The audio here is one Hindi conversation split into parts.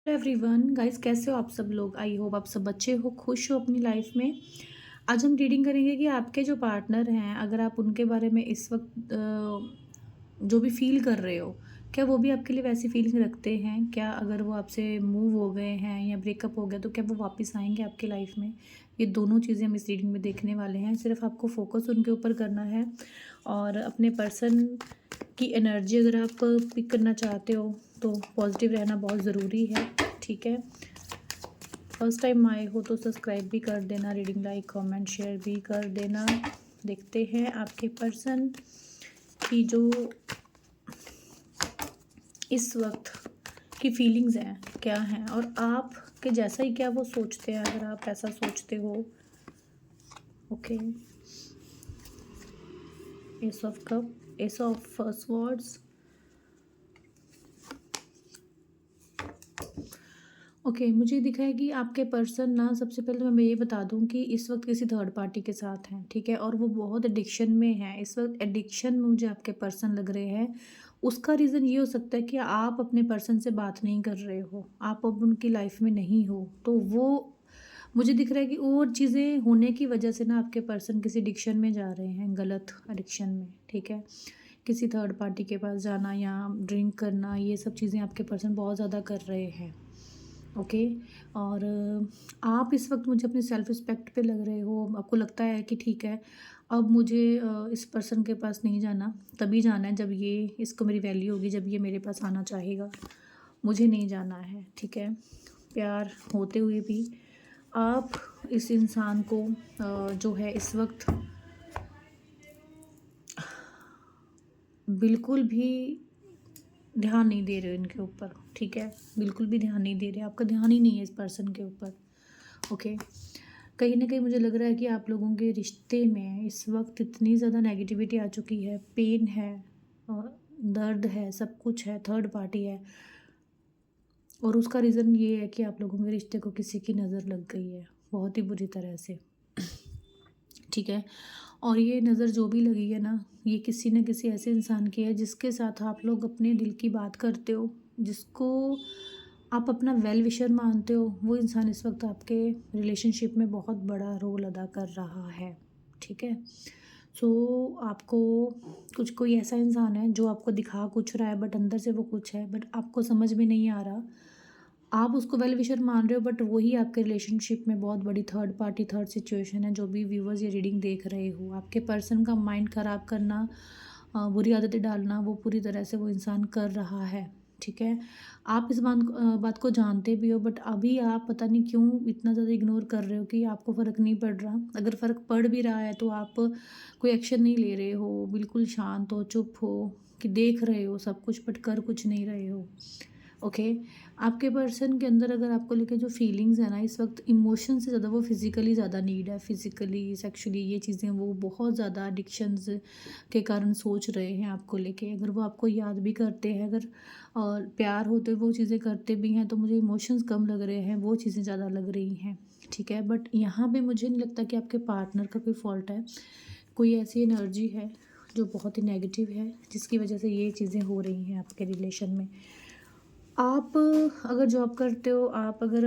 एवरीवन गाइस, कैसे हो आप सब लोग। आई होप आप सब अच्छे हो, खुश हो अपनी लाइफ में। आज हम रीडिंग करेंगे कि आपके जो पार्टनर हैं, अगर आप उनके बारे में इस वक्त जो भी फील कर रहे हो, क्या वो भी आपके लिए वैसी फीलिंग रखते हैं। क्या अगर वो आपसे मूव हो गए हैं या ब्रेकअप हो गया तो क्या वो वापस आएंगे आपके लाइफ में। ये दोनों चीज़ें हम इस रीडिंग में देखने वाले हैं। सिर्फ आपको फोकस उनके ऊपर करना है और अपने पर्सन की एनर्जी अगर आप पिक करना चाहते हो तो पॉजिटिव रहना बहुत ज़रूरी है। ठीक है, फर्स्ट टाइम आए हो तो सब्सक्राइब भी कर देना, रीडिंग लाइक कमेंट शेयर भी कर देना। देखते हैं आपके पर्सन की जो इस वक्त की फीलिंग्स हैं क्या हैं, और आप के जैसा ही क्या वो सोचते हैं अगर आप ऐसा सोचते हो। Okay, S of cup, S of first words. Okay, मुझे दिखा है कि आपके पर्सन ना, सबसे पहले तो मैं ये बता दूं कि इस वक्त किसी थर्ड पार्टी के साथ हैं। ठीक है, और वो बहुत एडिक्शन में है इस वक्त। एडिक्शन में मुझे आपके पर्सन लग रहे हैं। उसका रीज़न ये हो सकता है कि आप अपने पर्सन से बात नहीं कर रहे हो, आप अब उनकी लाइफ में नहीं हो। तो वो मुझे दिख रहा है कि और चीज़ें होने की वजह से ना आपके पर्सन किसी एडिक्शन में जा रहे हैं, गलत एडिक्शन में। ठीक है, किसी थर्ड पार्टी के पास जाना या ड्रिंक करना, ये सब चीज़ें आपके पर्सन बहुत ज़्यादा कर रहे हैं। ओके, और आप इस वक्त मुझे अपनी सेल्फ रिस्पेक्ट पे लग रहे हो। आपको लगता है कि ठीक है, अब मुझे इस पर्सन के पास नहीं जाना, तभी जाना है जब ये इसको मेरी वैल्यू होगी, जब ये मेरे पास आना चाहेगा। मुझे नहीं जाना है। ठीक है, प्यार होते हुए भी आप इस इंसान को जो है इस वक्त बिल्कुल भी ध्यान नहीं दे रहे हो इनके ऊपर। ठीक है, बिल्कुल भी ध्यान नहीं दे रहे, आपका ध्यान ही नहीं है इस पर्सन के ऊपर। ओके, कहीं ना कहीं मुझे लग रहा है कि आप लोगों के रिश्ते में इस वक्त इतनी ज़्यादा नेगेटिविटी आ चुकी है, पेन है और दर्द है, सब कुछ है, थर्ड पार्टी है। और उसका रीज़न ये है कि आप लोगों के रिश्ते को किसी की नज़र लग गई है, बहुत ही बुरी तरह से। ठीक है, और ये नज़र जो भी लगी है ना, ये किसी न किसी ऐसे इंसान की है जिसके साथ आप लोग अपने दिल की बात करते हो, जिसको आप अपना वेल विशर मानते हो। वो इंसान इस वक्त आपके रिलेशनशिप में बहुत बड़ा रोल अदा कर रहा है। ठीक है, सो आपको कुछ कोई ऐसा इंसान है जो आपको दिखा कुछ रहा है बट अंदर से वो कुछ है, बट आपको समझ में नहीं आ रहा। आप उसको वेल विशर मान रहे हो बट वही आपके रिलेशनशिप में बहुत बड़ी थर्ड पार्टी, थर्ड सिचुएशन है। जो भी व्यूवर्स ये रीडिंग देख रहे हो, आपके पर्सन का माइंड ख़राब करना, बुरी आदतें डालना, वो पूरी तरह से वो इंसान कर रहा है। ठीक है, आप इस बात को जानते भी हो बट अभी आप पता नहीं क्यों इतना ज़्यादा इग्नोर कर रहे हो कि आपको फ़र्क नहीं पड़ रहा। अगर फ़र्क पड़ भी रहा है तो आप कोई एक्शन नहीं ले रहे हो, बिल्कुल शांत हो, चुप हो, कि देख रहे हो सब कुछ बट कर कुछ नहीं रहे हो। ओके, आपके पर्सन के अंदर अगर आपको लेके जो फीलिंग्स है ना, इस वक्त इमोशन से ज़्यादा वो फिज़िकली ज़्यादा नीड है। फिज़िकली, सेक्सुअली, ये चीज़ें वो बहुत ज़्यादा एडिक्शंस के कारण सोच रहे हैं आपको लेके। अगर वो आपको याद भी करते हैं, अगर और प्यार होते वो चीज़ें करते भी हैं, तो मुझे इमोशंस कम लग रहे हैं, वो चीज़ें ज़्यादा लग रही हैं। ठीक है, बट यहाँ पे मुझे नहीं लगता कि आपके पार्टनर का कोई फॉल्ट है। कोई ऐसी एनर्जी है जो बहुत ही नेगेटिव है, जिसकी वजह से ये चीज़ें हो रही हैं आपके रिलेशन में। आप अगर जॉब करते हो, आप अगर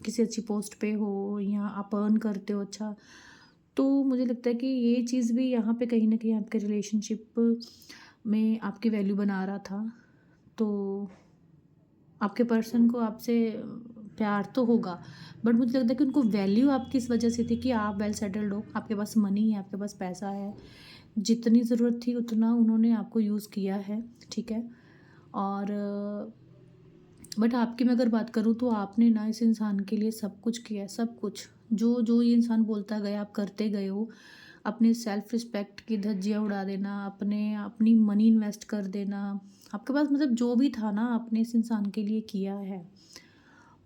किसी अच्छी पोस्ट पे हो या आप अर्न करते हो अच्छा, तो मुझे लगता है कि ये चीज़ भी यहाँ पे कहीं न कहीं आपके रिलेशनशिप में आपकी वैल्यू बना रहा था। तो आपके पर्सन को आपसे प्यार तो होगा, बट मुझे लगता है कि उनको वैल्यू आपकी इस वजह से थी कि आप वेल सेटल्ड हो, आपके पास मनी है, आपके पास पैसा है। जितनी ज़रूरत थी उतना उन्होंने आपको यूज़ किया है। ठीक है, और बट आपकी मैं अगर बात करूँ तो आपने ना इस इंसान के लिए सब कुछ किया है, सब कुछ। जो जो ये इंसान बोलता गया आप करते गए हो। अपनी सेल्फ रिस्पेक्ट की धज्जियाँ उड़ा देना, अपनी मनी इन्वेस्ट कर देना, आपके पास मतलब जो भी था ना आपने इस इंसान के लिए किया है।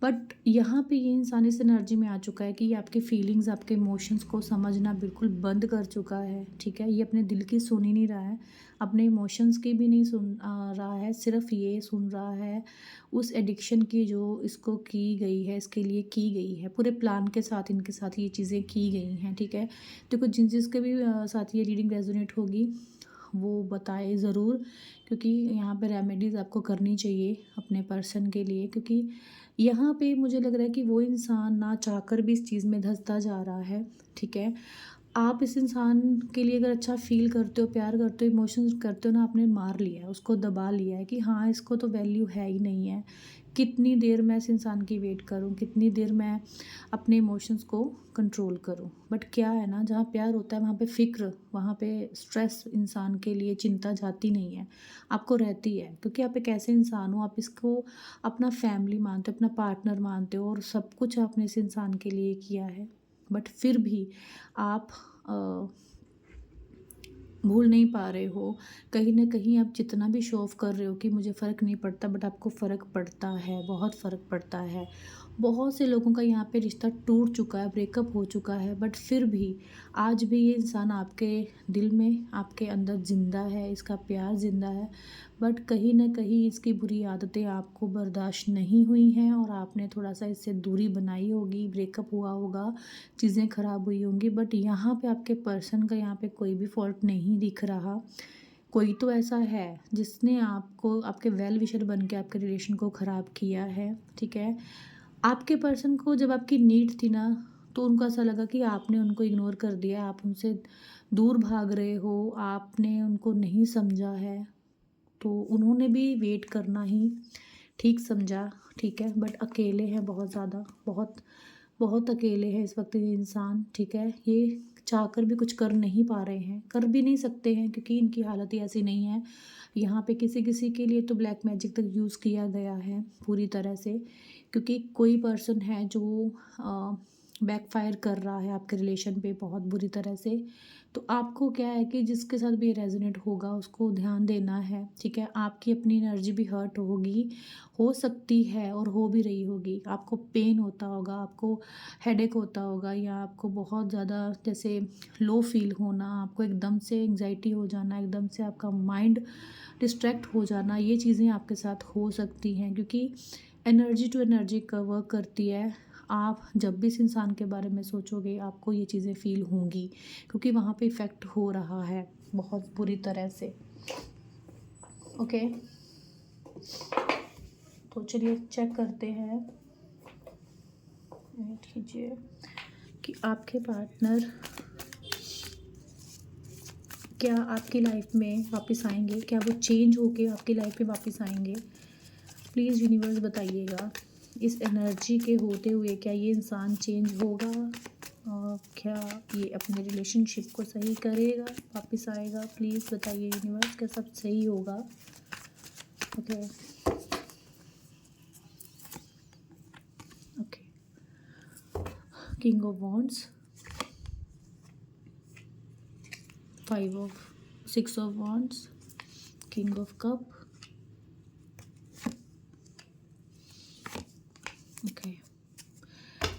बट यहाँ पे ये इंसान इस एनर्जी में आ चुका है कि ये आपकी फीलिंग्स, आपके इमोशंस को समझना बिल्कुल बंद कर चुका है। ठीक है, ये अपने दिल की सुन ही नहीं रहा है, अपने इमोशंस की भी नहीं सुन रहा है, सिर्फ ये सुन रहा है उस एडिक्शन की जो इसको की गई है, इसके लिए की गई है, पूरे प्लान के साथ इनके साथ ये चीज़ें की गई हैं। ठीक है, देखो जिन जिसके भी साथ ये रीडिंग रेजोनेट होगी वो बताए ज़रूर क्योंकि यहाँ पे रेमेडीज़ आपको करनी चाहिए अपने पर्सन के लिए, क्योंकि यहाँ पे मुझे लग रहा है कि वो इंसान ना चाहकर भी इस चीज़ में धंसता जा रहा है, ठीक है। आप इस इंसान के लिए अगर अच्छा फ़ील करते हो, प्यार करते हो, इमोशंस करते हो ना, आपने मार लिया है, उसको दबा लिया है कि हाँ, इसको तो वैल्यू है ही नहीं है। कितनी देर मैं इस इंसान की वेट करूँ, कितनी देर मैं अपने इमोशंस को कंट्रोल करूँ। बट क्या है ना, जहाँ प्यार होता है वहाँ पे फ़िक्र, वहाँ पे स्ट्रेस इंसान के लिए चिंता जाती नहीं है, आपको रहती है, क्योंकि आप एक ऐसे इंसान हो, आप इसको अपना फैमिली मानते हो, अपना पार्टनर मानते हो और सब कुछ आपने इस इंसान के लिए किया है। बट फिर भी आप भूल नहीं पा रहे हो। कहीं न कहीं आप जितना भी शो ऑफ़ कर रहे हो कि मुझे फ़र्क नहीं पड़ता, बट आपको फ़र्क पड़ता है, बहुत फ़र्क पड़ता है। बहुत से लोगों का यहाँ पे रिश्ता टूट चुका है, ब्रेकअप हो चुका है, बट फिर भी आज भी ये इंसान आपके दिल में, आपके अंदर ज़िंदा है, इसका प्यार ज़िंदा है। बट कहीं न कहीं इसकी बुरी आदतें आपको बर्दाश्त नहीं हुई हैं और आपने थोड़ा-सा इससे दूरी बनाई होगी, ब्रेकअप हुआ होगा, चीज़ें ख़राब हुई होंगी। बट यहाँ पे आपके पर्सन का यहाँ पे कोई भी फ़ॉल्ट नहीं दिख रहा। कोई तो ऐसा है जिसने आपको, आपके वेल विशर बन के आपके रिलेशन को ख़राब किया है, ठीक है। आपके पर्सन को जब आपकी नीड थी ना, तो उनको ऐसा लगा कि आपने उनको इग्नोर कर दिया, आप उनसे दूर भाग रहे हो, आपने उनको नहीं समझा है, तो उन्होंने भी वेट करना ही ठीक समझा, ठीक है। बट अकेले हैं बहुत ज़्यादा, बहुत बहुत अकेले हैं इस वक्त ये इंसान, ठीक है। ये चाहकर भी कुछ कर नहीं पा रहे हैं, कर भी नहीं सकते हैं, क्योंकि इनकी हालत ही ऐसी नहीं है। यहाँ पे किसी किसी के लिए तो ब्लैक मैजिक तक यूज़ किया गया है पूरी तरह से, क्योंकि कोई पर्सन है जो बैकफायर कर रहा है आपके रिलेशन पे बहुत बुरी तरह से। तो आपको क्या है कि जिसके साथ भी रेजोनेट होगा उसको ध्यान देना है, ठीक है। आपकी अपनी एनर्जी भी हर्ट होगी, हो सकती है और हो भी रही होगी। आपको पेन होता होगा, आपको हेडेक होता होगा, या आपको बहुत ज़्यादा जैसे लो फील होना, आपको एकदम से एंग्जाइटी हो जाना, एकदम से आपका माइंड डिस्ट्रैक्ट हो जाना, ये चीज़ें आपके साथ हो सकती हैं, क्योंकि एनर्जी टू एनर्जी का वर्क करती है। आप जब भी इस इंसान के बारे में सोचोगे आपको ये चीज़ें फ़ील होंगी, क्योंकि वहाँ पे इफ़ेक्ट हो रहा है बहुत बुरी तरह से। ओके, तो चलिए चेक करते हैं, वेट कीजिए, कि आपके पार्टनर क्या आपकी लाइफ में वापस आएंगे, क्या वो चेंज होके आपकी लाइफ में वापस आएंगे। प्लीज़ यूनिवर्स बताइएगा, इस एनर्जी के होते हुए क्या ये इंसान चेंज होगा, और क्या ये अपने रिलेशनशिप को सही करेगा, वापस आएगा। प्लीज़ बताइए यूनिवर्स, क्या सब सही होगा। Okay okay, king of wands, 6 of wands, king of cup. Okay,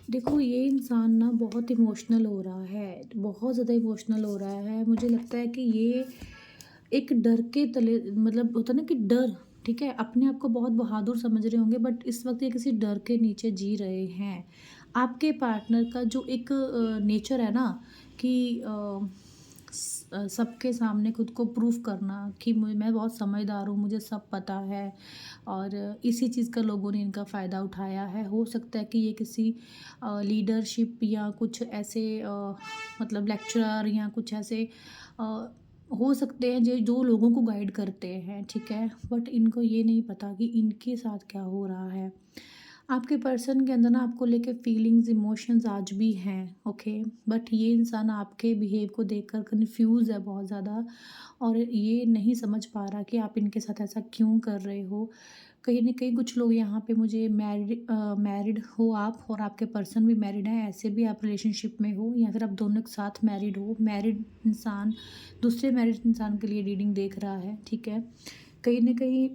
देखो ये इंसान ना बहुत इमोशनल हो रहा है, बहुत ज़्यादा इमोशनल हो रहा है। मुझे लगता है कि ये एक डर के तले, मतलब होता है ना कि डर, ठीक है, अपने आप को बहुत बहादुर समझ रहे होंगे, बट इस वक्त ये किसी डर के नीचे जी रहे हैं। आपके पार्टनर का जो एक नेचर है ना कि सबके सामने खुद को प्रूफ करना कि मैं बहुत समझदार हूँ, मुझे सब पता है, और इसी चीज़ का लोगों ने इनका फ़ायदा उठाया है। हो सकता है कि ये किसी लीडरशिप या कुछ ऐसे मतलब लेक्चरर या कुछ ऐसे हो सकते हैं जो जो लोगों को गाइड करते हैं, ठीक है। बट इनको ये नहीं पता कि इनके साथ क्या हो रहा है। आपके पर्सन के अंदर ना आपको लेके फीलिंग्स, इमोशंस आज भी हैं, ओके। बट ये इंसान आपके बिहेव को देखकर कंफ्यूज है बहुत ज़्यादा, और ये नहीं समझ पा रहा कि आप इनके साथ ऐसा क्यों कर रहे हो। कहीं न कहीं कुछ लोग यहाँ पे मुझे मैरिड हो आप, और आपके पर्सन भी मैरिड हैं, ऐसे भी आप रिलेशनशिप में हो, या फिर आप दोनों एक साथ मैरिड हो। मैरिड इंसान दूसरे मैरिड इंसान के लिए रीडिंग देख रहा है, ठीक है। कहीं न कहीं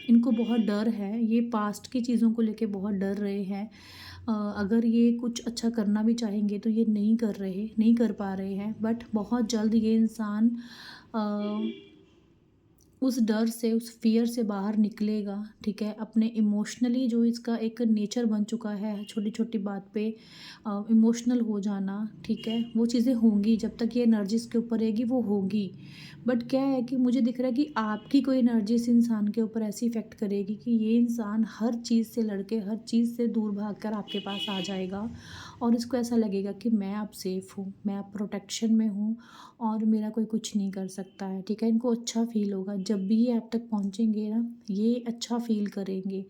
इनको बहुत डर है, ये पास्ट की चीज़ों को लेके बहुत डर रहे हैं। अगर ये कुछ अच्छा करना भी चाहेंगे तो ये नहीं कर पा रहे हैं। बट बहुत जल्द ये इंसान उस डर से, उस फ़ियर से बाहर निकलेगा, ठीक है? अपने इमोशनली जो इसका एक नेचर बन चुका है, छोटी-छोटी बात पे इमोशनल हो जाना, ठीक है? वो चीज़ें होंगी, जब तक ये एनर्जी इसके ऊपर रहेगी वो होगी। बट क्या है कि मुझे दिख रहा है कि आपकी कोई एनर्जी इस इंसान के ऊपर ऐसी इफ़ेक्ट करेगी कि ये इंसान हर चीज़ से लड़ के, हर चीज़ से दूर भागकर आपके पास आ जाएगा और इसको ऐसा लगेगा कि मैं अब सेफ़ हूँ, मैं अब प्रोटेक्शन में हूँ और मेरा कोई कुछ नहीं कर सकता है, ठीक है? इनको अच्छा फ़ील होगा, जब भी ये आप तक पहुँचेंगे ना, ये अच्छा फ़ील करेंगे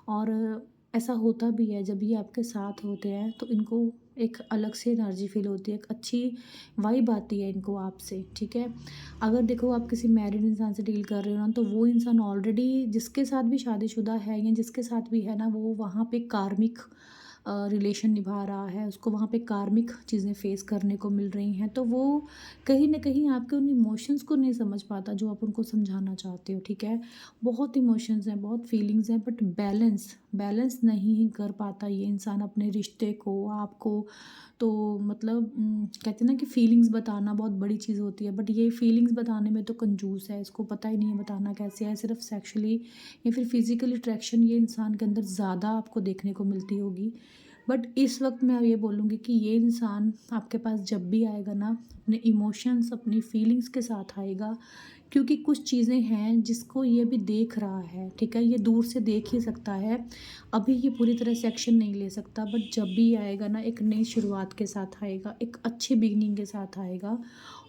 और ऐसा होता भी है, जब ये आपके साथ होते हैं तो इनको एक अलग से एनर्जी फ़ील होती है, एक अच्छी वाइब आती है इनको आपसे, ठीक है? अगर देखो आप किसी मैरिड इंसान से डील कर रहे हो ना, तो वो इंसान ऑलरेडी जिसके साथ भी शादीशुदा है या जिसके साथ भी है ना, वो वहाँ पे कार्मिक रिलेशन निभा रहा है, उसको वहाँ पे कार्मिक चीज़ें फेस करने को मिल रही हैं, तो वो कहीं न कहीं आपके उन इमोशंस को नहीं समझ पाता जो आप उनको समझाना चाहते हो, ठीक है? बहुत इमोशंस हैं, बहुत फीलिंग्स हैं, बट बैलेंस नहीं कर पाता ये इंसान अपने रिश्ते को, आपको। तो मतलब कहते हैं ना कि फीलिंग्स बताना बहुत बड़ी चीज़ होती है, बट ये फीलिंग्स बताने में तो कंजूस है, इसको पता ही नहीं है बताना कैसे है। सिर्फ सेक्सुअली या फिर फिजिकल अट्रैक्शन ये इंसान के अंदर ज़्यादा आपको देखने को मिलती होगी। बट इस वक्त मैं ये बोलूँगी कि ये इंसान आपके पास जब भी आएगा ना, अपने इमोशंस, अपनी फीलिंग्स के साथ आएगा, क्योंकि कुछ चीज़ें हैं जिसको ये भी देख रहा है, ठीक है? ये दूर से देख ही सकता है, अभी ये पूरी तरह से एक्शन नहीं ले सकता, बट जब भी आएगा ना, एक नई शुरुआत के साथ आएगा, एक अच्छी बिगिनिंग के साथ आएगा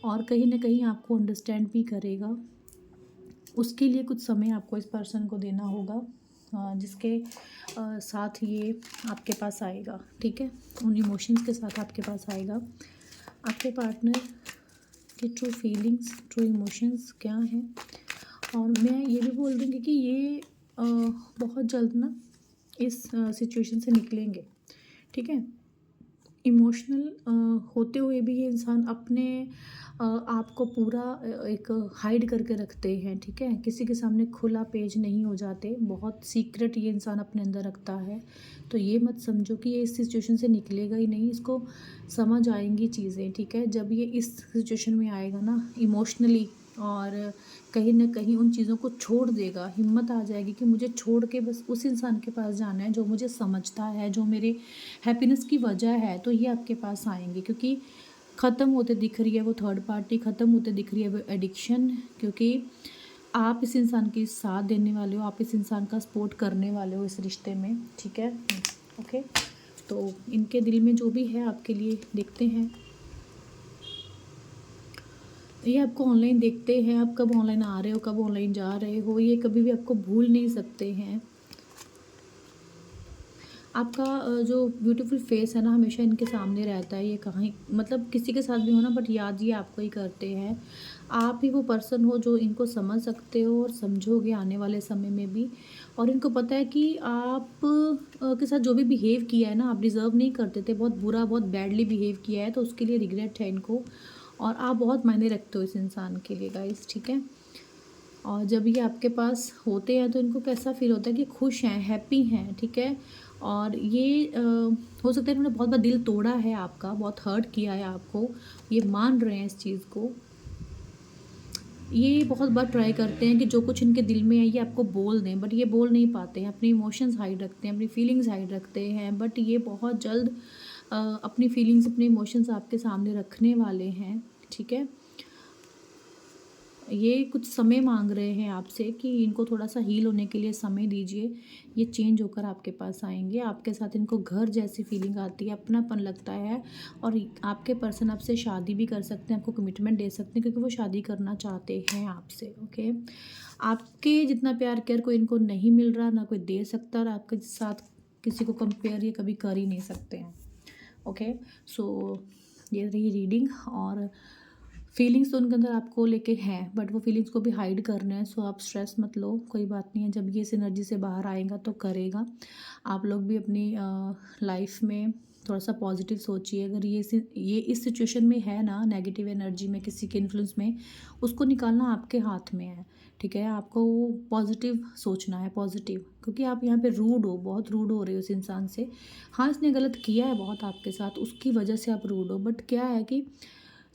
और कहीं न कहीं आपको अंडरस्टैंड भी करेगा। उसके लिए कुछ समय आपको इस पर्सन को देना होगा, जिसके साथ ये आपके पास आएगा, ठीक है? उन इमोशंस के साथ आपके पास आएगा। आपके पार्टनर की ट्रू फीलिंग्स, ट्रू इमोशंस क्या हैं? और मैं ये भी बोल दूँगी कि ये बहुत जल्द ना इस सिचुएशन से निकलेंगे, ठीक है? इमोशनल होते हुए भी ये इंसान अपने आप को पूरा एक हाइड करके रखते हैं, ठीक है? किसी के सामने खुला पेज नहीं हो जाते, बहुत सीक्रेट ये इंसान अपने अंदर रखता है। तो ये मत समझो कि ये इस सिचुएशन से निकलेगा ही नहीं, इसको समझ आएँगी चीज़ें, ठीक है? जब ये इस सिचुएशन में आएगा ना इमोशनली और कहीं न कहीं उन चीज़ों को छोड़ देगा, हिम्मत आ जाएगी कि मुझे छोड़ के बस उस इंसान के पास जाना है जो मुझे समझता है, जो मेरे हैप्पीनेस की वजह है, तो ये आपके पास आएँगे, क्योंकि ख़त्म होते दिख रही है वो थर्ड पार्टी, ख़त्म होते दिख रही है वो एडिक्शन, क्योंकि आप इस इंसान के साथ देने वाले हो, आप इस इंसान का सपोर्ट करने वाले हो इस रिश्ते में, ठीक है? ओके, तो इनके दिल में जो भी है आपके लिए देखते हैं। ये आपको ऑनलाइन देखते हैं, आप कब ऑनलाइन आ रहे हो, कब ऑनलाइन जा रहे हो, ये कभी भी आपको भूल नहीं सकते हैं। आपका जो ब्यूटीफुल फेस है ना, हमेशा इनके सामने रहता है, ये कहीं मतलब किसी के साथ भी हो ना, बट याद ये आपको ही करते हैं। आप ही वो पर्सन हो जो इनको समझ सकते हो और समझोगे आने वाले समय में भी, और इनको पता है कि आप के साथ जो भी बिहेव किया है ना, आप डिज़र्व नहीं करते थे, बहुत बुरा, बहुत बैडली बिहेव किया है, तो उसके लिए रिग्रेट है इनको और आप बहुत मायने रखते हो इस इंसान के लिए गाइस, ठीक है? और जब ये आपके पास होते हैं तो इनको कैसा फ़ील होता है कि खुश हैं, हैप्पी हैं, ठीक है? और ये हो सकता है इन्होंने बहुत बार दिल तोड़ा है आपका, बहुत हर्ट किया है आपको, ये मान रहे हैं इस चीज़ को। ये बहुत बार ट्राई करते हैं कि जो कुछ इनके दिल में है ये आपको बोल दें, बट ये बोल नहीं पाते हैं, अपनी इमोशंस हाइड रखते हैं, अपनी फीलिंग्स हाइड रखते हैं, बट ये बहुत जल्द अपनी फीलिंग्स, अपने इमोशंस आपके सामने रखने वाले हैं, ठीक है? ये कुछ समय मांग रहे हैं आपसे कि इनको थोड़ा-सा हील होने के लिए समय दीजिए। ये चेंज होकर आपके पास आएँगे। आपके साथ इनको घर जैसी फीलिंग आती है, अपनापन लगता है और आपके पर्सन आपसे शादी भी कर सकते हैं, आपको कमिटमेंट दे सकते हैं क्योंकि वो शादी करना चाहते हैं आपसे, ओके? आपके जितना प्यार केयर कोई इनको नहीं मिल रहा, ना कोई दे सकता और आपके साथ किसी को कंपेयर ये कभी कर ही नहीं सकते हैं, ओके? सो ये रही रीडिंग और फीलिंग्स तो उनके अंदर आपको लेके हैं, बट वो फीलिंग्स को भी हाइड करना है, सो आप स्ट्रेस मत लो, कोई बात नहीं है, जब ये इस एनर्जी से बाहर आएगा तो करेगा। आप लोग भी अपनी लाइफ में थोड़ा सा पॉजिटिव सोचिए। अगर ये इस सिचुएशन में है ना, नेगेटिव एनर्जी में, किसी के इन्फ्लुएंस में, उसको निकालना आपके हाथ में है, ठीक है? आपको पॉजिटिव सोचना है, पॉजिटिव, क्योंकि आप यहाँ पे रूड हो, बहुत रूड हो रहे हो उस इंसान से। हाँ, इसने गलत किया है बहुत आपके साथ, उसकी वजह से आप रूड हो, बट क्या है कि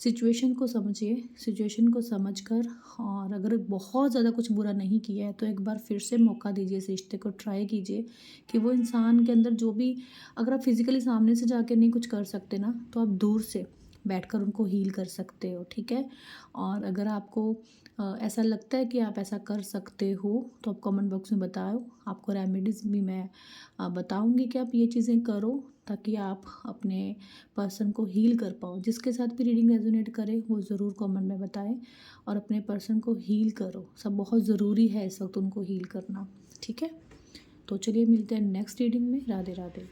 सिचुएशन को समझिए, सिचुएशन को समझकर, और अगर बहुत ज़्यादा कुछ बुरा नहीं किया है तो एक बार फिर से मौका दीजिए इस रिश्ते को, ट्राई कीजिए कि वो इंसान के अंदर जो भी, अगर आप फिज़िकली सामने से जाके नहीं कुछ कर सकते ना, तो आप दूर से बैठकर उनको हील कर सकते हो, ठीक है? और अगर आपको ऐसा लगता है कि आप ऐसा कर सकते हो तो आप कमेंट बॉक्स में बताओ, आपको रेमेडीज़ भी मैं बताऊँगी कि आप ये चीज़ें करो ताकि आप अपने पर्सन को हील कर पाओ। जिसके साथ भी रीडिंग रेजोनेट करे वो ज़रूर कमेंट में बताएं, और अपने पर्सन को हील करो, सब बहुत ज़रूरी है इस वक्त उनको हील करना, ठीक है? तो चलिए मिलते हैं नेक्स्ट रीडिंग में। राधे राधे।